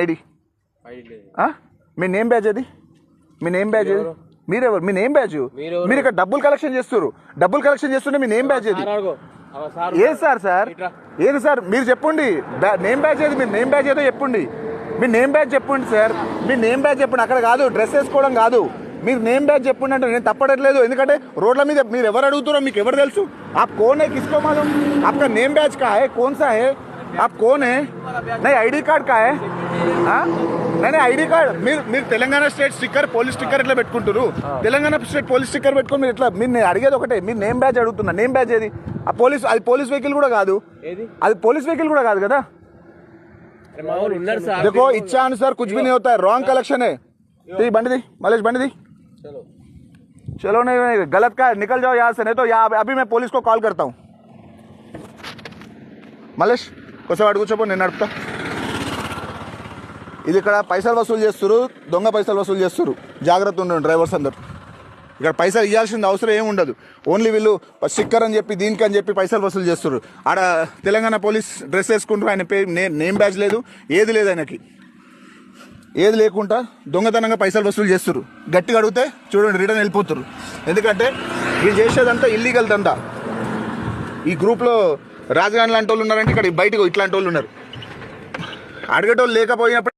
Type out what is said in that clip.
ID మీ name batch అది, మీ name batch అది, మీరెవరు? మీ నేమ్ బ్యాచ్. మీరు ఇక్కడ డబ్బులు కలెక్షన్ చేస్తారు, డబ్బులు కలెక్షన్ చేస్తుంటే మీ నేమ్ బ్యాచ్ అది ఏది సార్? సార్ ఏది సార్ మీరు చెప్పండి, నేమ్ బ్యాచ్ ఏది? మీరు నేమ్ బ్యాచ్ ఏదో చెప్పండి, మీ నేమ్ బ్యాచ్ చెప్పండి సార్, మీ నేమ్ బ్యాచ్ చెప్పండి. అక్కడ కాదు డ్రెస్ వేసుకోవడం కాదు, మీరు నేమ్ బ్యాచ్ చెప్పండి అంటే నేను తప్పడట్లేదు. ఎందుకంటే రోడ్ల మీద మీరు ఎవరు అడుగుతారో మీకు ఎవరు తెలుసు? आप कौन है, किसको मालूम? आपका नेम बैच का है, कौन सा है, आप कौन है? नहीं आईडी कार्ड का है. नहीं ఐడి కార్డ్ మీరు Telangana state sticker, police sticker ఇట్లా పెట్టుకుంటారు. తెలంగాణ స్టేట్ పోలీస్ స్టిక్కర్ పెట్టుకుని మీరు ఇట్లా, మీరు నేను అడిగేది ఒకటే, మీరు నేమ్ బ్యాచ్ అడుగుతున్నా. నేమ్ బ్యాచ్ ఏది? ఆ పోలీస్, అది పోలీస్ వెహికల్ కూడా కాదు, అది పోలీస్ వెహికల్ కూడా కాదు కదా. देखो इच्छा अनुसार कुछ भी नहीं होता है, रॉन्ग कलेक्शन है. बंद दी मलेश, बंद दी. चलो नहीं गलत का, निकल जाओ यहाँ से, नहीं तो यहाँ अभी मैं पुलिस को कॉल करता हूँ. మలేష్ కొంచెం అడుగు చెప్పు, నేను నడుపుతా. ఇది ఇక్కడ పైసలు వసూలు చేస్తారు, దొంగ పైసలు వసూలు చేస్తారు. జాగ్రత్త ఉండండి డ్రైవర్స్ అందరు. ఇక్కడ పైసలు ఇవ్వాల్సిన అవసరం ఏమి ఉండదు. ఓన్లీ వీళ్ళు స్టిక్కర్ అని చెప్పి దీనికి అని చెప్పి పైసలు వసూలు చేస్తారు. ఆడ తెలంగాణ పోలీస్ డ్రెస్ వేసుకుంటారు, ఆయన నేమ్ బ్యాచ్ లేదు, ఏది లేదు ఆయనకి. ఏది లేకుండా దొంగతనంగా పైసలు వసూలు చేస్తారు. గట్టిగా అడిగితే చూడండి రిటర్న్ వెళ్ళిపోతారు. ఎందుకంటే వీళ్ళు చేసేదంతా ఇల్లీగల్ దందా. ఈ గ్రూప్లో రాజగాన్ లాంటి వాళ్ళు ఉన్నారంటే ఇక్కడ బయటకు ఇట్లాంటి వాళ్ళు ఉన్నారు. అడిగేటోళ్ళు లేకపోయినప్పుడు